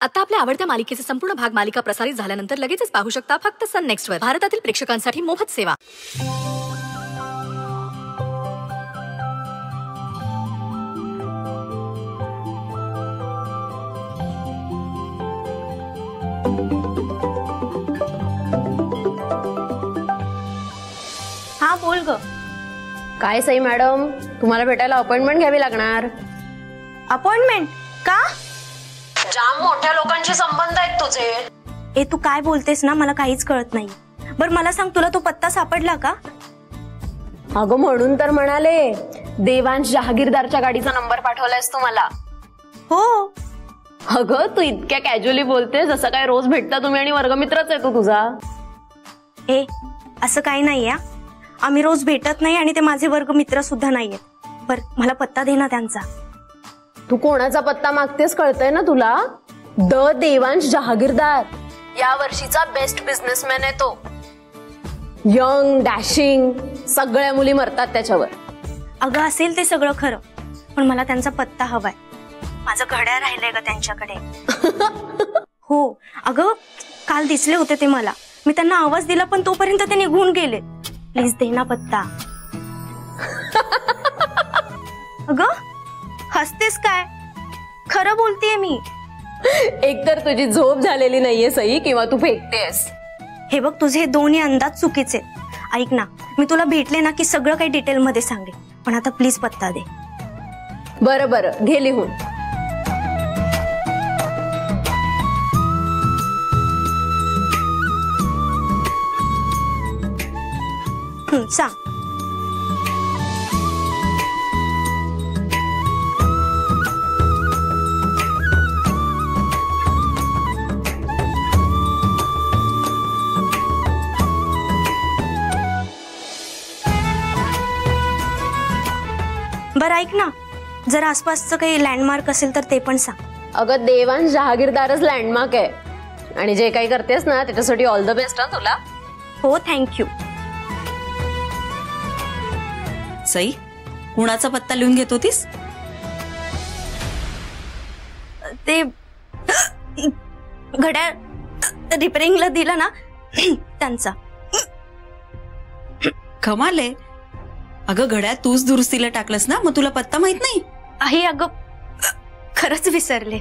आता आपल्या आवडत्या मालिकेचे संपूर्ण भाग मालिका प्रसारित झाल्यानंतर लगेचच पाहू शकता फक्त सन नेक्स्ट वर. भारतातील प्रेक्षकांसाठी मोफत सेवा. हा बोल ग. काय सई मॅडम, तुम्हाला भेटायला अपॉइंटमेंट घ्यावी लागणार. अपॉइंटमेंट का? जाम मोठ्या लोकांशी संबंध आहेत तुझे. ए तू काय बोलतेस ना, मला काहीच कळत नाही. बर मला सांग, तुला तो पत्ता सापडला का? अगं म्हणून तर म्हणाले, देवांश जहागीरदारच्या गाडीचा नंबर पाठवलायस तू मला. हो. अगं तू इतक्या कॅज्युअली बोलते जसं काय रोज भेटता तुम्ही आणि वर्गमित्रच आहे तो तुझा. ए असं काही नाही. आम्ही रोज भेटत नाही आणि ते माझे वर्गमित्र सुद्धा नाहीयेत. बर मला पत्ता दे ना त्यांचा. तू कोणाचा पत्ता मागतेस कळतंय ना तुला? द देवांश जहागीरदार या वर्षीचा बेस्ट बिझनेसमॅन आहे तो. यंग डॅशिंग, सगळ्या मुली मरतात त्याच्यावर. अगं असेल ते सगळं खरं, पण मला त्यांचा पत्ता हवाय. माझं घड्याळ राहिलंय ग त्यांच्याकडे. हो अगं काल दिसले होते ते मला. मी त्यांना आवाज दिला पण तोपर्यंत ते निघून गेले. प्लीज दे ना पत्ता. अगं हसतेस काय? खरं बोलतेय मी. एकतर तुझी झोप झालेली नाहीये सई, किंवा तू फेकतेस. हे बघ तुझे हे दोन्ही अंदाज चुकीचे. ऐक ना, मी तुला भेटले ना की सगळं काही डिटेल मध्ये सांगेन, पण आता प्लीज पत्ता दे. बरं बरं घे लिहून. सांग. बरं ऐक ना, जर आसपासचं काही लँडमार्क असेल तर ते पण सांग. अगं देवांश जहागीरदारच लँडमार्क आहे, आणि जे काही करतेस ना त्याच्यासाठी ऑल द बेस्ट. तुला हो थँक्यू. सई कुणाचा पत्ता लिहून घेत होतीस? ते घड्याळ रिपेअरिंगला दिला ना त्यांचा. कमाल आहे. अगं घड्याळ तूच दुरुस्तीला टाकलंस ना, मग तुला पत्ता माहित नाही? आहे अगं, खरंच विसरले.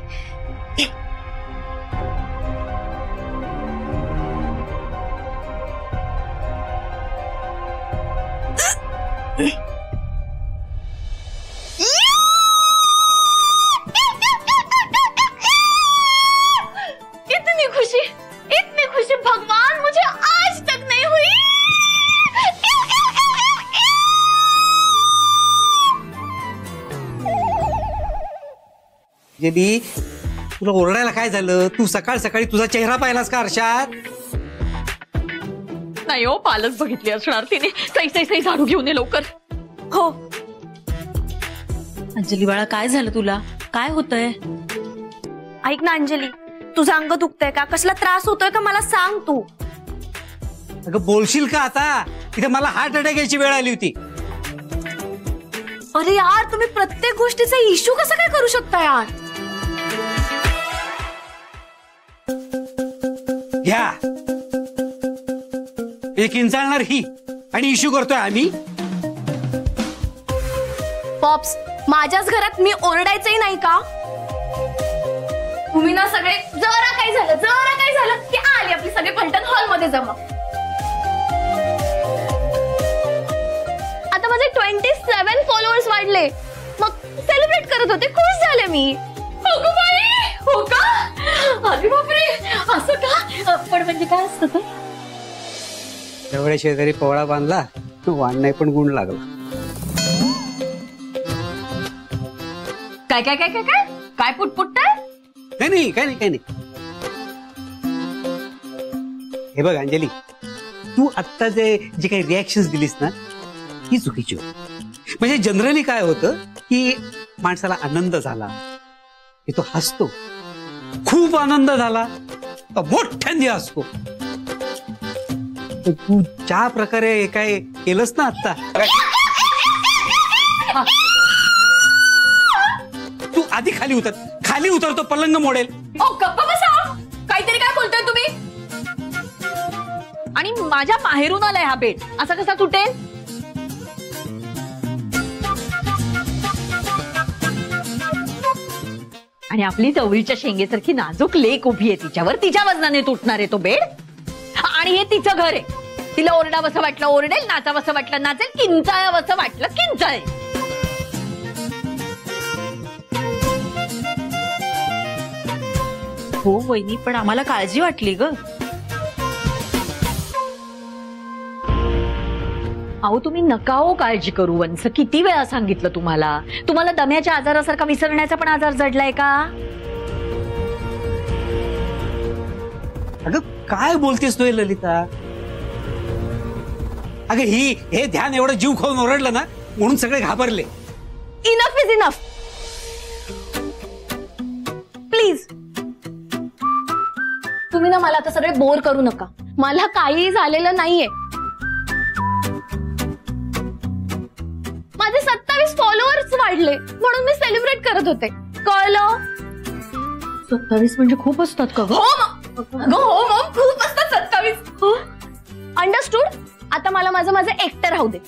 इतनी खुशी भगवान मुझे आज तक नहीं हुई. जेली तुला ओरडायला काय झालं? तू सकाळ सकाळी तुझा चेहरा पाहिलास का आरशात? नाही हो, पालच बघितली असणार तिने. सई सई सई झाडू घेऊन ये लवकर. हो. अंजली बाळा काय झालं तुला? काय होतंय? ऐक ना अंजली, तुझं अंग दुखतंय का? कसला त्रास होतोय का मला सांग तू. अगं बोलशील का आता? इथे मला हार्ट अटॅक यायची वेळ आली होती. अरे यार, तुम्ही प्रत्येक गोष्टीचा इश्यू कसं काय करू शकता यार? घ्या, एक इंचाळणार ही आणि इश्यू करतोय आम्ही. पॉप्स, माझ्याच घरात मी ओरडायचंही नाही का? तुम्ही ना सगळे जरा काही झालं की आली आपली सगळे पलटण हॉल मध्ये जमा. आता माझे 27 फॉलोअर्स वाढले. मग सेलिब्रेट करत होते, खुश झाले मी. अगं बाई, हो का? अरे बापरे, असं का? पण म्हणजे काय असतं ते? एवढ्या शेजारी पोळा बांधला, वाण नाही पण गुण लागला. काय काय काय काय काय काय पुटपुटताय? काय नाही. हे बघ अंजली, तू आता जे काही रिॲक्शन दिलीस ना, ही चुकीची होती. म्हणजे जनरली काय होतं की माणसाला आनंद झाला की तो हसतो, खूप आनंद झाला तर मोठ्यांदी हसतो. तू ज्या प्रकारे काय केलंस ना आता, तू आधी खाली उतर तो पलंग मोडेल. ओ गप्पा माझ्या माहेरून आलाय हा बेड, असा कसा तुटेल? आणि आपली चवळीच्या शेंगेसारखी नाजूक लेक उभी आहे तिच्यावर, तिच्या वजनाने तुटणार आहे तो बेड. आणि हे तिचं घर आहे, तिला ओरडावंसं वाटलं ओरडेल, नाचावंसं वाटलं नाचेल, किंचाळावंसं वाटलं किंचाळेल. हो वहिनी, पण आम्हाला काळजी वाटली ग. अहो तुम्ही नका हो काळजी करू वंस, किती वेळा सांगितलं तुम्हाला. तुम्हाला दम्याच्या आजारासारखा विसरण्याचा पण आजार जडलाय का? अगं काय बोलतेस तू हे ललिता? अगं हे ध्यान एवढं जीव खाऊन ओरडलं ना म्हणून सगळे घाबरले. Enough is enough, please. तुम्ही ना मला आता सगळे बोर करू नका, मला काही झालेलं नाहीये. माझे 27 फॉलोअर्स वाढले म्हणून मी सेलिब्रेट करत होते, कळलं? 27 म्हणजे खूप असतात का? हो मग खूप असतात 27. अंडरस्टूड. आता मला माझं एकटं राहू दे.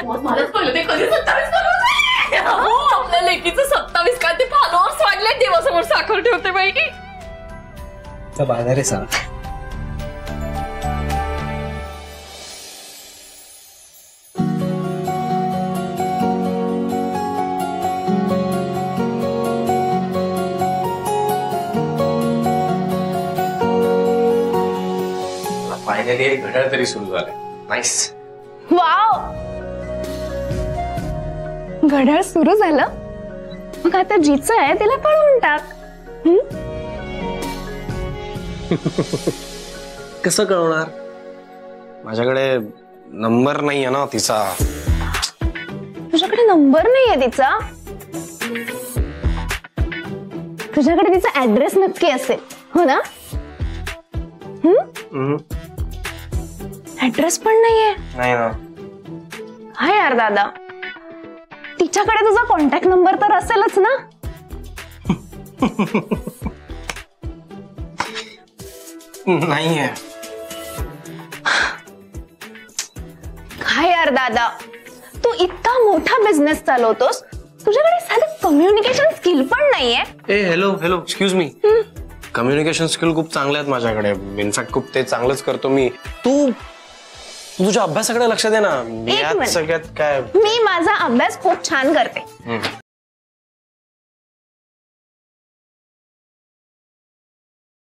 मलाच कळलं ते कधी 27 हो, आपल्या लेकीचं 27 काय ते फॉलोअर्स वाढले, देवासमोर साखर ठेवते बाई. बाजार आहे सांग. फायनली एक घड्याळ तरी सुरू झालंय. नाईस. वाव, घड्याळ सुरू झालं. मग आता जिचं आहे तिला पळवून टाक. कसं कळवणार? माझ्याकडे नंबर नाहीये ना तिचा. तुझ्याकडे नंबर नाहीये तिचा? तुझ्याकडे तिचा ऍड्रेस नक्की असेल, हो ना? ऍड्रेस पण नाहीये? नाही ना. हाय यार दादा, तिच्याकडे तुझा कॉन्टॅक्ट नंबर तर असेलच ना? नाहीये. हाय यार दादा, तू इतका मोठा बिझनेस चालवतोस, तुझ्याकडे साधं कम्युनिकेशन स्किल पण नाहीये? ए hello excuse me. Communication skill खूप चांगले आहेत माझ्याकडे. इनफॅक्ट खूप ते चांगलंच करतो मी. तू तुझ्या अभ्यासाकडे लक्ष दे ना. एक मिनिट. सगळ्यात काय मी माझा अभ्यास खूप छान करते.